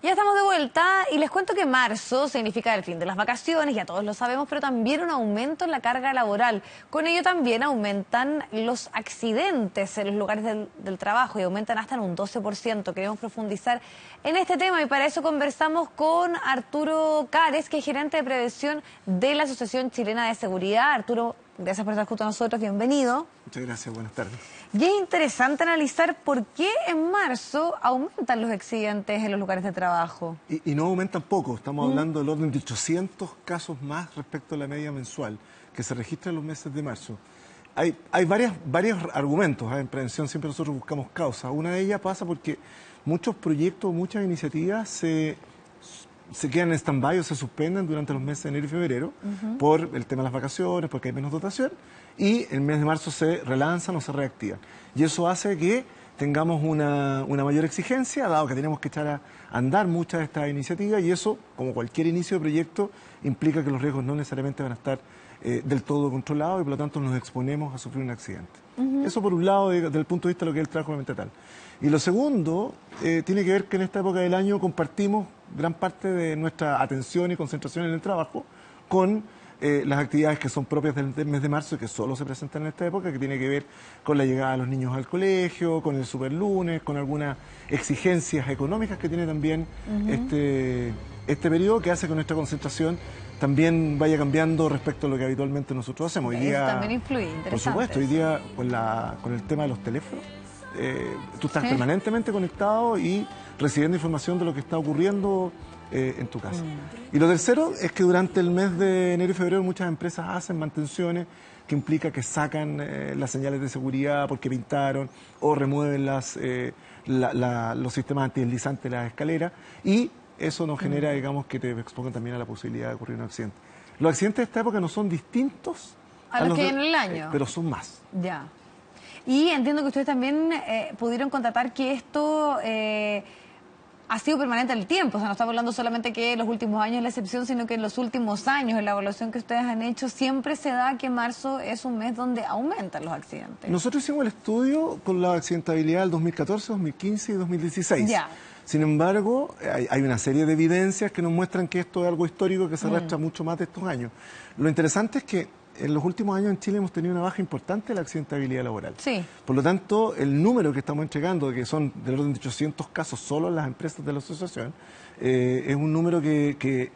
Ya estamos de vuelta y les cuento que marzo significa el fin de las vacaciones, ya todos lo sabemos, pero también un aumento en la carga laboral. Con ello también aumentan los accidentes en los lugares del trabajo y aumentan hasta en un 12%. Queremos profundizar en este tema y para eso conversamos con Arturo Cares, que es gerente de prevención de la Asociación Chilena de Seguridad. Arturo, gracias por estar junto a nosotros, bienvenido. Muchas gracias, buenas tardes. Y es interesante analizar por qué en marzo aumentan los accidentes en los lugares de trabajo. Y no aumentan poco, estamos hablando del orden de 800 casos más respecto a la media mensual que se registra en los meses de marzo. Hay varios argumentos. En prevención siempre nosotros buscamos causas. Una de ellas pasa porque muchos proyectos, muchas iniciativas se quedan en stand-by o se suspenden durante los meses de enero y febrero por el tema de las vacaciones, porque hay menos dotación, y el mes de marzo se relanzan o se reactivan. Y eso hace que tengamos una mayor exigencia, dado que tenemos que echar a andar muchas de estas iniciativas, y eso, como cualquier inicio de proyecto, implica que los riesgos no necesariamente van a estar del todo controlados y por lo tanto nos exponemos a sufrir un accidente. Eso por un lado, desde el punto de vista de lo que es el trabajo ambiental. Y lo segundo tiene que ver que en esta época del año compartimos gran parte de nuestra atención y concentración en el trabajo con las actividades que son propias del mes de marzo y que solo se presentan en esta época, que tiene que ver con la llegada de los niños al colegio, con el superlunes, con algunas exigencias económicas que tiene también este periodo, que hace que nuestra concentración también vaya cambiando respecto a lo que habitualmente nosotros hacemos. Hoy día, eso también influye, interesante. Por supuesto, hoy día con el tema de los teléfonos, tú estás permanentemente conectado y recibiendo información de lo que está ocurriendo en tu casa. Y lo tercero es que durante el mes de enero y febrero muchas empresas hacen mantenciones que implica que sacan las señales de seguridad porque pintaron o remueven los sistemas antideslizantes de las escaleras y eso nos genera, digamos, que te expongan también a la posibilidad de ocurrir un accidente. Los accidentes de esta época no son distintos a los que hay en el año, pero son más. Ya. Y entiendo que ustedes también pudieron constatar que esto ha sido permanente en el tiempo. O sea, no estamos hablando solamente que en los últimos años es la excepción, sino que en los últimos años, en la evaluación que ustedes han hecho, siempre se da que marzo es un mes donde aumentan los accidentes. Nosotros hicimos el estudio con la accidentabilidad del 2014, 2015 y 2016. Ya. Sin embargo, hay una serie de evidencias que nos muestran que esto es algo histórico que se arrastra mucho más de estos años. Lo interesante es que en los últimos años en Chile hemos tenido una baja importante de la accidentabilidad laboral. Sí. Por lo tanto, el número que estamos entregando, que son del orden de 800 casos solo en las empresas de la asociación, es un número que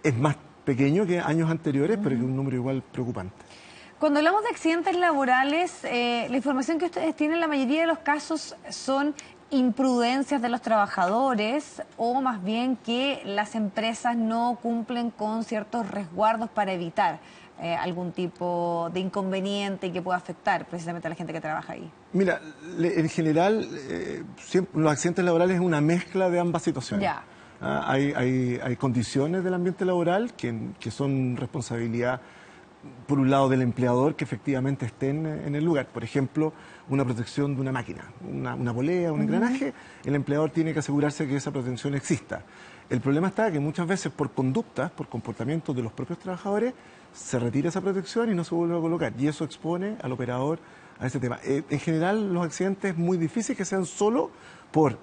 es más pequeño que años anteriores, pero que es un número igual preocupante. Cuando hablamos de accidentes laborales, la información que ustedes tienen, la mayoría de los casos son imprudencias de los trabajadores o más bien que las empresas no cumplen con ciertos resguardos para evitar algún tipo de inconveniente que pueda afectar precisamente a la gente que trabaja ahí. Mira, en general, los accidentes laborales es una mezcla de ambas situaciones. Ya. Hay condiciones del ambiente laboral que son responsabilidad, por un lado, del empleador que efectivamente estén en el lugar. Por ejemplo, una protección de una máquina, una polea, un engranaje, el empleador tiene que asegurarse que esa protección exista. El problema está que muchas veces por conductas, por comportamientos de los propios trabajadores, se retira esa protección y no se vuelve a colocar. Y eso expone al operador a ese tema. En general, los accidentes es muy difícil que sean solo por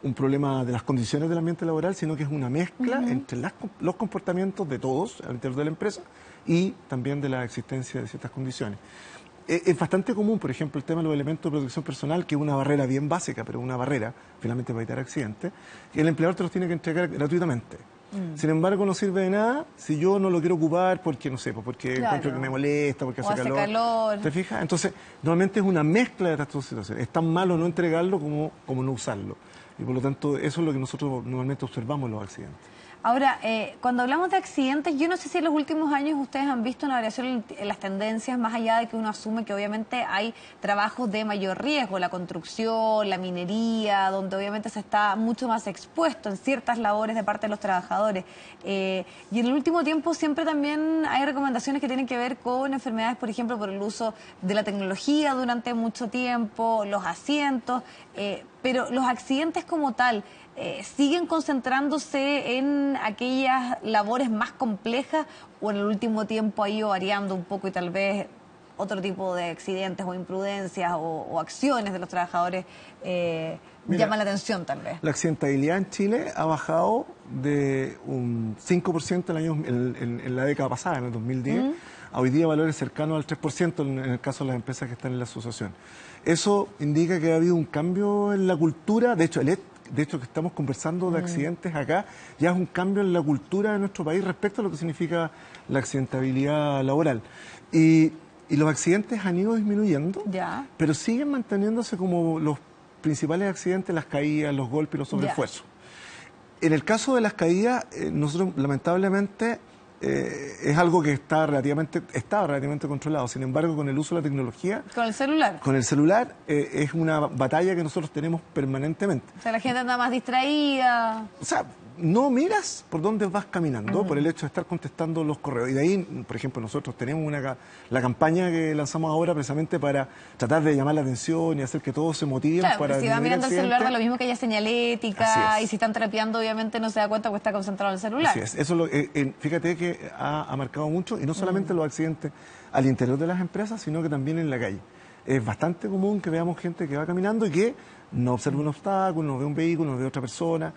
un problema de las condiciones del ambiente laboral, sino que es una mezcla entre los comportamientos de todos al interior de la empresa y también de la existencia de ciertas condiciones. Es bastante común, por ejemplo, el tema de los elementos de protección personal, que es una barrera bien básica, pero una barrera finalmente para evitar accidentes, que el empleador te los tiene que entregar gratuitamente. Sin embargo, no sirve de nada si yo no lo quiero ocupar porque, no sé, porque encuentro que me molesta, porque hace calor. ¿Te fijas? Entonces, normalmente es una mezcla de estas dos situaciones. Es tan malo no entregarlo como no usarlo. Y por lo tanto, eso es lo que nosotros normalmente observamos en los accidentes. Ahora, cuando hablamos de accidentes, yo no sé si en los últimos años ustedes han visto una variación en las tendencias, más allá de que uno asume que obviamente hay trabajos de mayor riesgo, la construcción, la minería, donde obviamente se está mucho más expuesto en ciertas labores de parte de los trabajadores. Y en el último tiempo siempre también hay recomendaciones que tienen que ver con enfermedades, por ejemplo, por el uso de la tecnología durante mucho tiempo, los asientos, pero los accidentes como tal, ¿siguen concentrándose en aquellas labores más complejas o en el último tiempo ha ido variando un poco y tal vez otro tipo de accidentes o imprudencias o acciones de los trabajadores Mira, llaman la atención tal vez? La accidentabilidad en Chile ha bajado de un 5% en la década pasada, en el 2010, a hoy día valores cercanos al 3% en el caso de las empresas que están en la asociación. Eso indica que ha habido un cambio en la cultura, de hecho que estamos conversando de accidentes acá, ya es un cambio en la cultura de nuestro país respecto a lo que significa la accidentabilidad laboral. Y los accidentes han ido disminuyendo, pero siguen manteniéndose como los principales accidentes, las caídas, los golpes y los sobreesfuerzos. En el caso de las caídas, nosotros lamentablemente es algo que estaba relativamente controlado. Sin embargo, con el uso de la tecnología... ¿Con el celular? Con el celular es una batalla que nosotros tenemos permanentemente. O sea, la gente anda más distraída. O sea, no miras por dónde vas caminando por el hecho de estar contestando los correos. Y de ahí, por ejemplo, nosotros tenemos la campaña que lanzamos ahora precisamente para tratar de llamar la atención y hacer que todos se motiven. Claro, para si va mirando el celular da lo mismo que haya señalética, y si están trapeando obviamente no se da cuenta porque está concentrado en el celular. Así es. Eso fíjate que ha marcado mucho, y no solamente los accidentes al interior de las empresas, sino que también en la calle. Es bastante común que veamos gente que va caminando y que no observa un obstáculo, no ve un vehículo, no ve otra persona.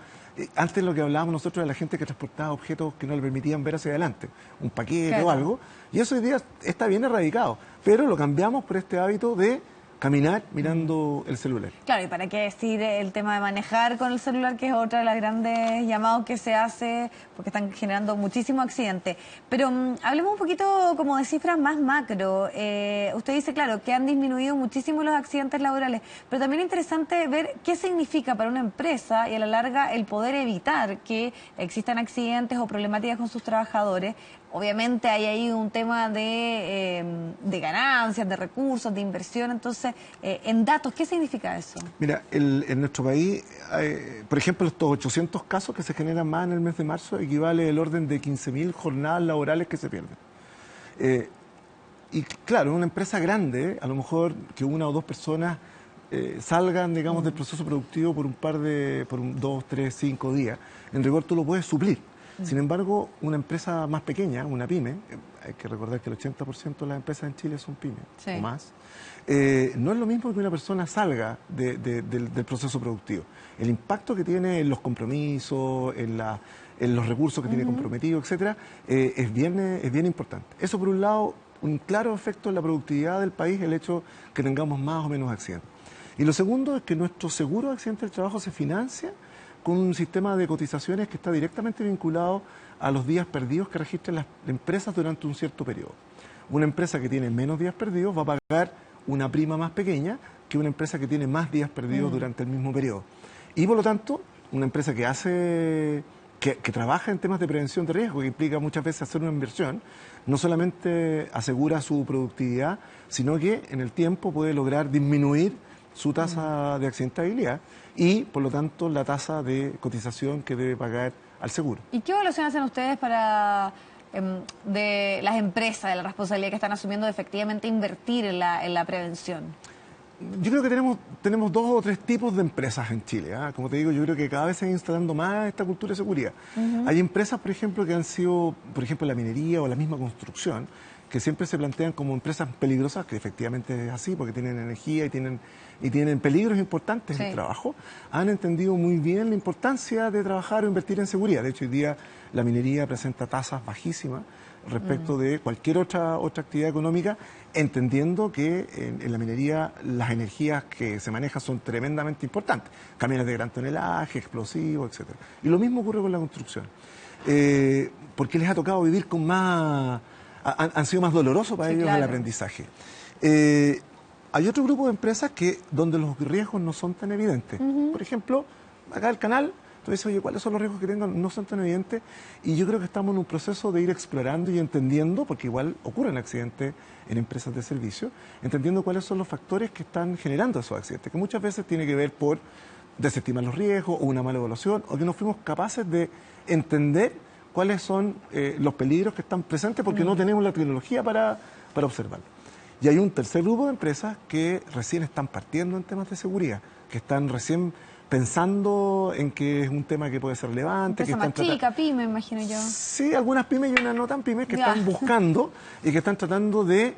Antes lo que hablábamos nosotros era la gente que transportaba objetos que no le permitían ver hacia adelante, un paquete o algo, y eso hoy día está bien erradicado, pero lo cambiamos por este hábito de caminar mirando el celular. Claro, y para qué decir el tema de manejar con el celular, que es otra de las grandes llamados que se hace, porque están generando muchísimos accidentes. Pero hablemos un poquito como de cifras más macro. Usted dice, claro, que han disminuido muchísimo los accidentes laborales, pero también es interesante ver qué significa para una empresa y a la larga el poder evitar que existan accidentes o problemáticas con sus trabajadores. Obviamente hay ahí un tema de ganancias, de recursos, de inversión. Entonces, en datos, ¿qué significa eso? Mira, en nuestro país, por ejemplo, estos 800 casos que se generan más en el mes de marzo equivale al orden de 15.000 jornadas laborales que se pierden. Y claro, una empresa grande, a lo mejor que una o dos personas salgan, digamos, del proceso productivo por 2, 3, 5 días, en rigor tú lo puedes suplir. Sin embargo, una empresa más pequeña, una pyme, hay que recordar que el 80% de las empresas en Chile son pymes o más, no es lo mismo que una persona salga del proceso productivo. El impacto que tiene en los compromisos, en los recursos que tiene comprometidos, etcétera, es bien importante. Eso, por un lado, un claro efecto en la productividad del país, el hecho que tengamos más o menos accidentes. Y lo segundo es que nuestro seguro de accidentes del trabajo se financia con un sistema de cotizaciones que está directamente vinculado a los días perdidos que registran las empresas durante un cierto periodo. Una empresa que tiene menos días perdidos va a pagar una prima más pequeña que una empresa que tiene más días perdidos durante el mismo periodo. Y por lo tanto, una empresa que trabaja en temas de prevención de riesgo, que implica muchas veces hacer una inversión, no solamente asegura su productividad, sino que en el tiempo puede lograr disminuir su tasa de accidentabilidad y, por lo tanto, la tasa de cotización que debe pagar al seguro. ¿Y qué evaluación hacen ustedes de las empresas, de la responsabilidad que están asumiendo de efectivamente invertir en la prevención? Yo creo que tenemos 2 o 3 tipos de empresas en Chile. Como te digo, yo creo que cada vez se va instalando más esta cultura de seguridad. Hay empresas, por ejemplo, que han sido, por ejemplo, la minería o la misma construcción, que siempre se plantean como empresas peligrosas, que efectivamente es así, porque tienen energía y tienen peligros importantes en el trabajo. Han entendido muy bien la importancia de trabajar o invertir en seguridad. De hecho, hoy día la minería presenta tasas bajísimas respecto de cualquier otra actividad económica, entendiendo que en la minería las energías que se manejan son tremendamente importantes. Camiones de gran tonelaje, explosivos, etc. Y lo mismo ocurre con la construcción. Porque les ha tocado vivir con más... Han sido más dolorosos para ellos el aprendizaje. Hay otro grupo de empresas donde los riesgos no son tan evidentes. Por ejemplo, acá el canal, tú dices, oye, ¿cuáles son los riesgos que tengo? No son tan evidentes, y yo creo que estamos en un proceso de ir explorando y entendiendo, porque igual ocurren accidentes en empresas de servicio, entendiendo cuáles son los factores que están generando esos accidentes, que muchas veces tiene que ver por desestimar los riesgos o una mala evaluación, o que no fuimos capaces de entender cuáles son los peligros que están presentes porque no tenemos la tecnología para observarlo. Y hay un tercer grupo de empresas que recién están partiendo en temas de seguridad, que están recién pensando en que es un tema que puede ser relevante. Empresa más chica, pyme, imagino yo. Sí, algunas pymes y unas no tan pymes que están buscando y que están tratando de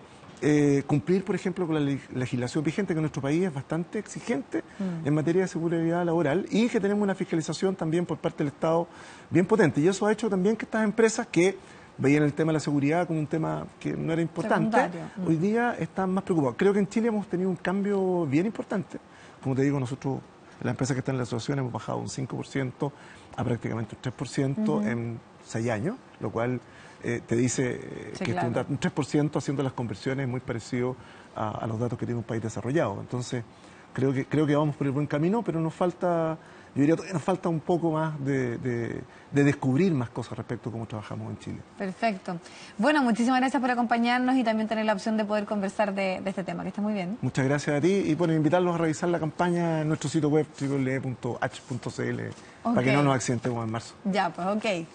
cumplir, por ejemplo, con la legislación vigente, que en nuestro país es bastante exigente en materia de seguridad laboral, y que tenemos una fiscalización también por parte del Estado bien potente. Y eso ha hecho también que estas empresas que veían el tema de la seguridad como un tema que no era importante, hoy día están más preocupados. Creo que en Chile hemos tenido un cambio bien importante. Como te digo, nosotros, las empresas que están en la asociación, hemos bajado un 5% a prácticamente un 3% en 6 años, lo cual te dice que claro, un 3% haciendo las conversiones es muy parecido a los datos que tiene un país desarrollado. Entonces, creo que vamos por el buen camino, pero nos falta, yo diría, todavía nos falta un poco más de descubrir más cosas respecto a cómo trabajamos en Chile. Perfecto. Bueno, muchísimas gracias por acompañarnos y también tener la opción de poder conversar de este tema, que está muy bien. Muchas gracias a ti y bueno, invitarlos a revisar la campaña en nuestro sitio web www.h.cl para que no nos accidentemos en marzo. Ya, pues ok.